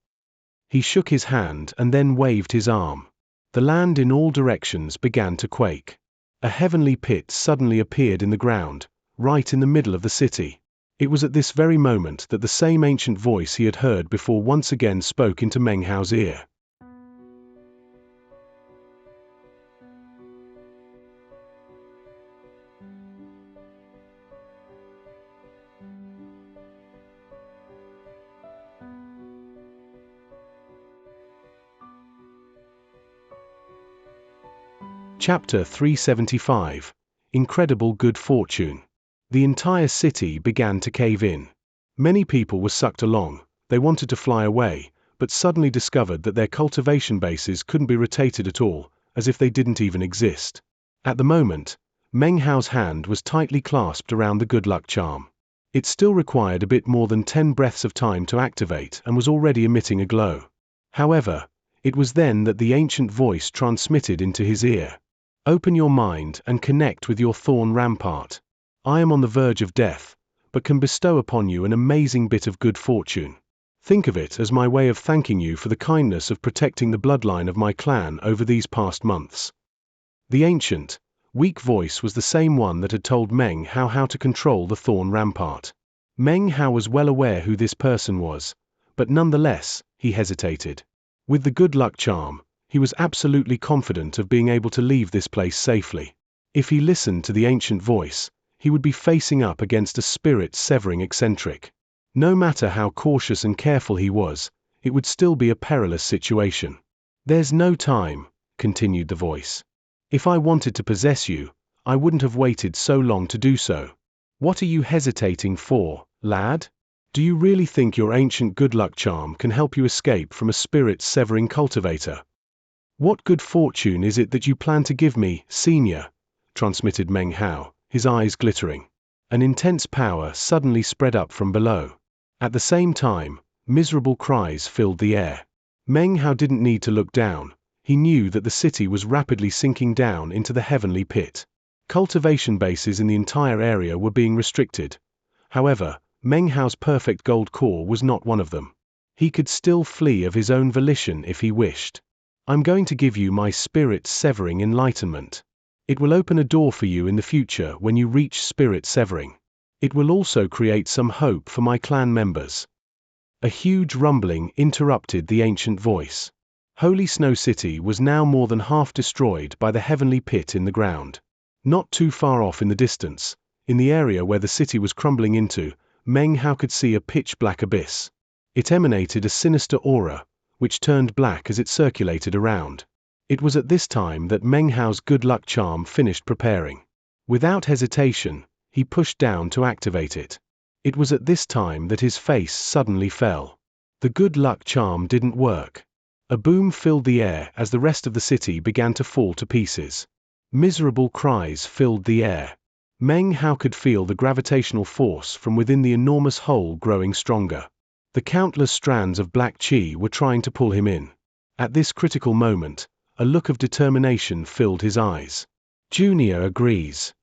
He shook his hand and then waved his arm. The land in all directions began to quake. A heavenly pit suddenly appeared in the ground, right in the middle of the city. It was at this very moment that the same ancient voice he had heard before once again spoke into Meng Hao's ear. Chapter 375. Incredible Good Fortune. The entire city began to cave in. Many people were sucked along. They wanted to fly away, but suddenly discovered that their cultivation bases couldn't be rotated at all, as if they didn't even exist. At the moment, Meng Hao's hand was tightly clasped around the good luck charm. It still required a bit more than 10 breaths of time to activate and was already emitting a glow. However, It was then that the ancient voice transmitted into his ear. Open your mind and connect with your thorn rampart. I am on the verge of death, but can bestow upon you an amazing bit of good fortune. Think of it as my way of thanking you for the kindness of protecting the bloodline of my clan over these past months. The ancient, weak voice was the same one that had told Meng Hao how to control the thorn rampart. Meng Hao was well aware who this person was, but nonetheless, he hesitated. With the good luck charm, he was absolutely confident of being able to leave this place safely. If he listened to the ancient voice, he would be facing up against a spirit-severing eccentric. No matter how cautious and careful he was, it would still be a perilous situation. There's no time, continued the voice. If I wanted to possess you, I wouldn't have waited so long to do so. What are you hesitating for, lad? Do you really think your ancient good luck charm can help you escape from a spirit-severing cultivator? What good fortune is it that you plan to give me, Xianxia? Transmitted Meng Hao, his eyes glittering. An intense power suddenly spread up from below. At the same time, miserable cries filled the air. Meng Hao didn't need to look down. He knew that the city was rapidly sinking down into the heavenly pit. Cultivation bases in the entire area were being restricted. However, Meng Hao's perfect gold core was not one of them. He could still flee of his own volition if he wished. I'm going to give you my spirit-severing enlightenment. It will open a door for you in the future when you reach spirit-severing. It will also create some hope for my clan members. A huge rumbling interrupted the ancient voice. Holy Snow City was now more than half destroyed by the heavenly pit in the ground. Not too far off in the distance, in the area where the city was crumbling into, Meng Hao could see a pitch-black abyss. It emanated a sinister aura, which turned black as it circulated around. It was at this time that Meng Hao's good luck charm finished preparing. Without hesitation, he pushed down to activate it. It was at this time that his face suddenly fell. The good luck charm didn't work. A boom filled the air as the rest of the city began to fall to pieces. Miserable cries filled the air. Meng Hao could feel the gravitational force from within the enormous hole growing stronger. The countless strands of black qi were trying to pull him in. At this critical moment, a look of determination filled his eyes. Junior agrees.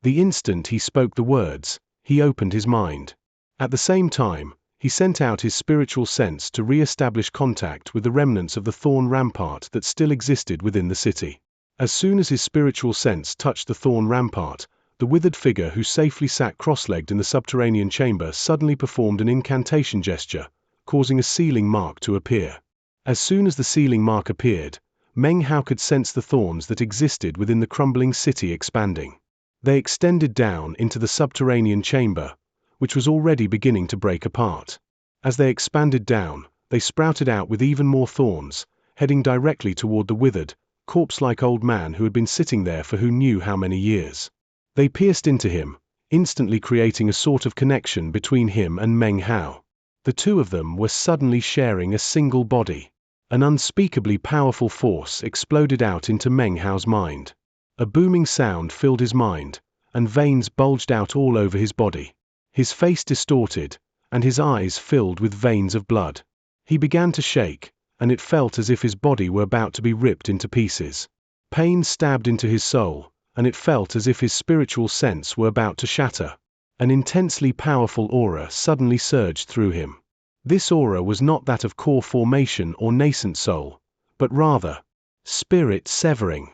The instant he spoke the words, he opened his mind. At the same time, he sent out his spiritual sense to re-establish contact with the remnants of the thorn rampart that still existed within the city. As soon as his spiritual sense touched the thorn rampart, the withered figure who safely sat cross-legged in the subterranean chamber suddenly performed an incantation gesture, causing a sealing mark to appear. As soon as the sealing mark appeared, Meng Hao could sense the thorns that existed within the crumbling city expanding. They extended down into the subterranean chamber, which was already beginning to break apart. As they expanded down, they sprouted out with even more thorns, heading directly toward the withered, corpse-like old man who had been sitting there for who knew how many years. They pierced into him, instantly creating a sort of connection between him and Meng Hao. The two of them were suddenly sharing a single body. An unspeakably powerful force exploded out into Meng Hao's mind. A booming sound filled his mind, and veins bulged out all over his body. His face distorted, and his eyes filled with veins of blood. He began to shake, and it felt as if his body were about to be ripped into pieces. Pain stabbed into his soul, and it felt as if his spiritual sense were about to shatter. An intensely powerful aura suddenly surged through him. This aura was not that of core formation or nascent soul, but rather, spirit-severing.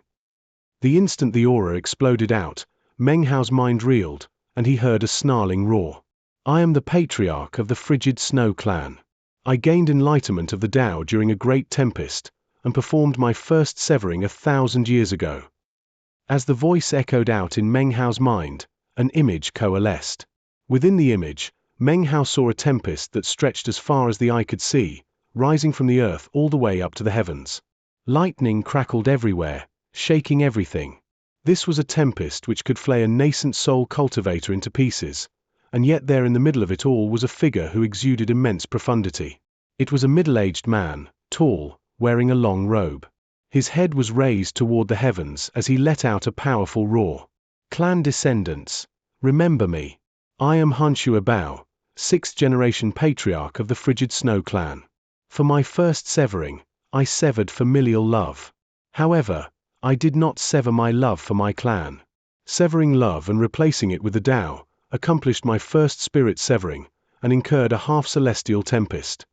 The instant the aura exploded out, Meng Hao's mind reeled, and he heard a snarling roar. I am the patriarch of the frigid snow clan. I gained enlightenment of the Tao during a great tempest, and performed my first severing 1,000 years ago. As the voice echoed out in Meng Hao's mind, an image coalesced. Within the image, Meng Hao saw a tempest that stretched as far as the eye could see, rising from the earth all the way up to the heavens. Lightning crackled everywhere, shaking everything. This was a tempest which could flay a nascent soul cultivator into pieces, and yet there in the middle of it all was a figure who exuded immense profundity. It was a middle-aged man, tall, wearing a long robe. His head was raised toward the heavens as he let out a powerful roar. Clan descendants, remember me. I am Xianxia Bao, 6th-generation patriarch of the frigid snow clan. For my first severing, I severed familial love. However, I did not sever my love for my clan. Severing love and replacing it with the Tao accomplished my first spirit severing, and incurred a half-celestial tempest.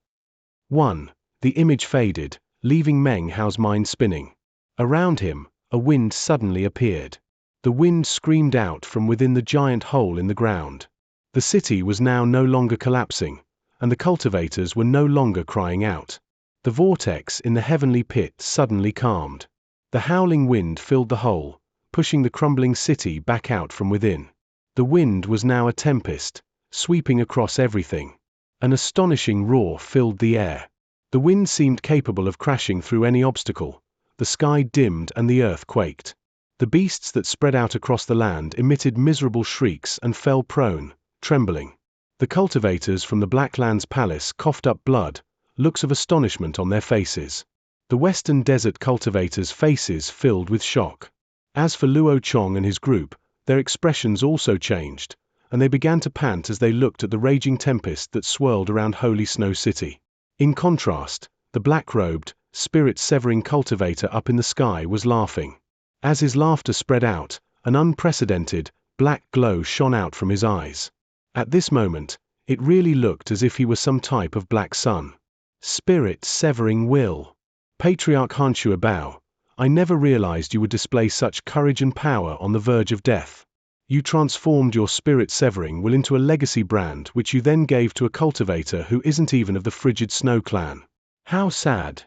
1. The image faded, leaving Meng Hao's mind spinning. Around him, a wind suddenly appeared. The wind screamed out from within the giant hole in the ground. The city was now no longer collapsing, and the cultivators were no longer crying out. The vortex in the heavenly pit suddenly calmed. The howling wind filled the hole, pushing the crumbling city back out from within. The wind was now a tempest, sweeping across everything. An astonishing roar filled the air. The wind seemed capable of crashing through any obstacle. The sky dimmed and the earth quaked. The beasts that spread out across the land emitted miserable shrieks and fell prone, trembling. The cultivators from the Black Land's palace coughed up blood, looks of astonishment on their faces. The western desert cultivators' faces filled with shock. As for Luo Chong and his group, their expressions also changed, and they began to pant as they looked at the raging tempest that swirled around Holy Snow City. In contrast, the black-robed, spirit-severing cultivator up in the sky was laughing. As his laughter spread out, an unprecedented, black glow shone out from his eyes. At this moment, it really looked as if he were some type of black sun. Spirit-severing will. Patriarch Xianxia Bao, I never realized you would display such courage and power on the verge of death. You transformed your spirit-severing will into a legacy brand which you then gave to a cultivator who isn't even of the frigid Snow clan. How sad.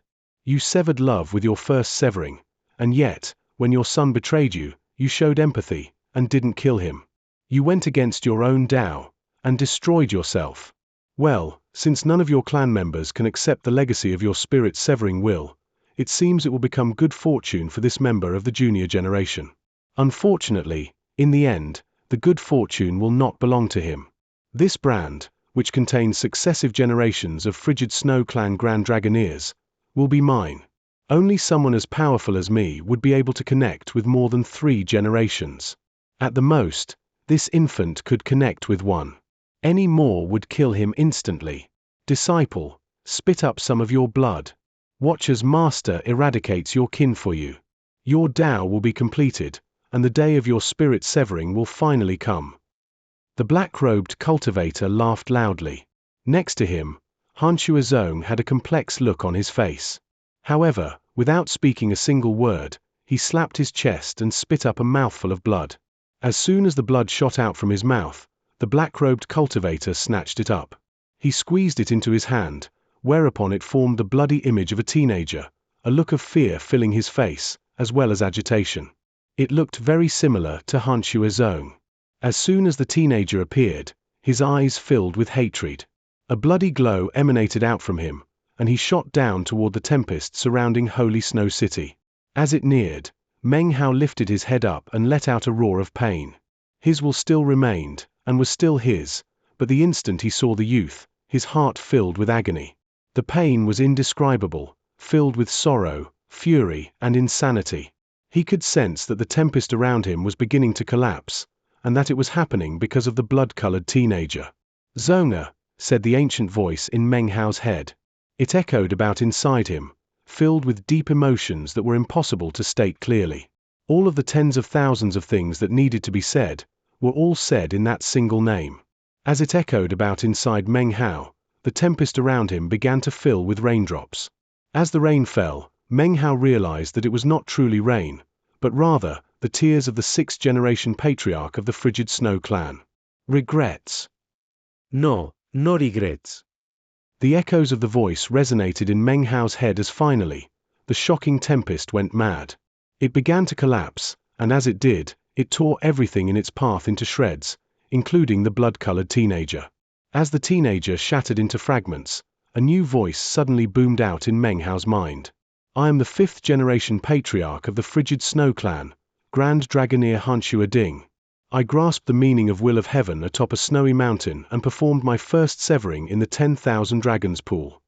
You severed love with your first severing, and yet, when your son betrayed you, you showed empathy, and didn't kill him. You went against your own Tao, and destroyed yourself. Well, since none of your clan members can accept the legacy of your spirit-severing will, it seems it will become good fortune for this member of the junior generation. Unfortunately, in the end, the good fortune will not belong to him. This brand, which contains successive generations of frigid Snow clan Grand Dragoneers, will be mine. Only someone as powerful as me would be able to connect with more than 3 generations. At the most, this infant could connect with 1. Any more would kill him instantly. Disciple, spit up some of your blood. Watch as Master eradicates your kin for you. Your Tao will be completed, and the day of your spirit severing will finally come. The black-robed cultivator laughed loudly. Next to him, Xianxia Zong had a complex look on his face. However, without speaking a single word, he slapped his chest and spit up a mouthful of blood. As soon as the blood shot out from his mouth, the black-robed cultivator snatched it up. He squeezed it into his hand, whereupon it formed the bloody image of a teenager, a look of fear filling his face, as well as agitation. It looked very similar to Xianxia Zong. As soon as the teenager appeared, his eyes filled with hatred. A bloody glow emanated out from him, and he shot down toward the tempest surrounding Holy Snow City. As it neared, Meng Hao lifted his head up and let out a roar of pain. His will still remained, and was still his, but the instant he saw the youth, his heart filled with agony. The pain was indescribable, filled with sorrow, fury, and insanity. He could sense that the tempest around him was beginning to collapse, and that it was happening because of the blood-colored teenager. Zonga, said the ancient voice in Meng Hao's head. It echoed about inside him, filled with deep emotions that were impossible to state clearly. All of the tens of thousands of things that needed to be said, were all said in that single name. As it echoed about inside Meng Hao, the tempest around him began to fill with raindrops. As the rain fell, Meng Hao realized that it was not truly rain, but rather the tears of the 6th-generation patriarch of the frigid Snow clan. Regrets? No, no regrets. The echoes of the voice resonated in Meng Hao's head as finally, the shocking tempest went mad. It began to collapse, and as it did, it tore everything in its path into shreds, including the blood-colored teenager. As the teenager shattered into fragments, a new voice suddenly boomed out in Meng Hao's mind. I am the 5th-generation patriarch of the frigid Snow clan, Grand Dragoneer Xianxia Ding. I grasped the meaning of will of heaven atop a snowy mountain and performed my first severing in the 10,000 dragons pool.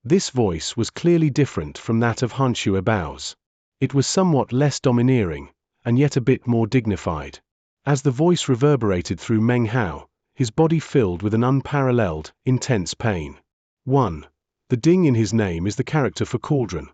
This voice was clearly different from that of Xianxia Bao's. It was somewhat less domineering, and yet a bit more dignified. As the voice reverberated through Meng Hao, his body filled with an unparalleled, intense pain. 1. The ding in his name is the character for cauldron.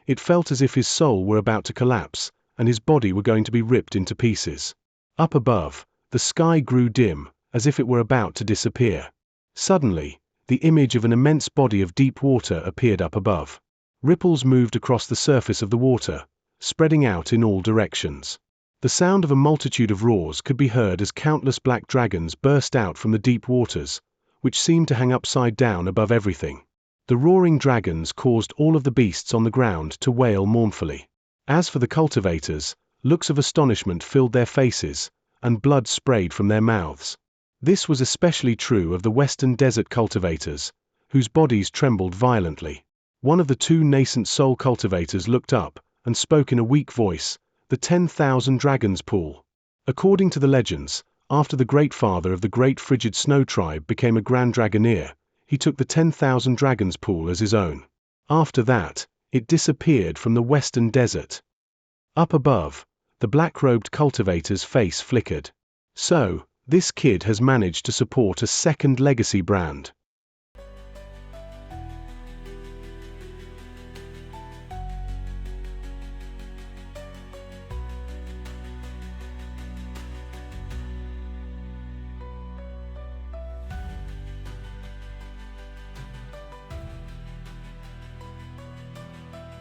It felt as if his soul were about to collapse, and his body were going to be ripped into pieces. Up above, the sky grew dim, as if it were about to disappear. Suddenly, the image of an immense body of deep water appeared up above. Ripples moved across the surface of the water, spreading out in all directions. The sound of a multitude of roars could be heard as countless black dragons burst out from the deep waters, which seemed to hang upside down above everything. The roaring dragons caused all of the beasts on the ground to wail mournfully. As for the cultivators, looks of astonishment filled their faces, and blood sprayed from their mouths. This was especially true of the western desert cultivators, whose bodies trembled violently. One of the two nascent soul cultivators looked up, and spoke in a weak voice, "The 10,000 Dragons Pool." According to the legends, after the great father of the great frigid snow tribe became a grand dragoneer, he took the 10,000 Dragons Pool as his own. After that, it disappeared from the western desert. Up above, the black-robed cultivator's face flickered. So, this kid has managed to support a second legacy brand.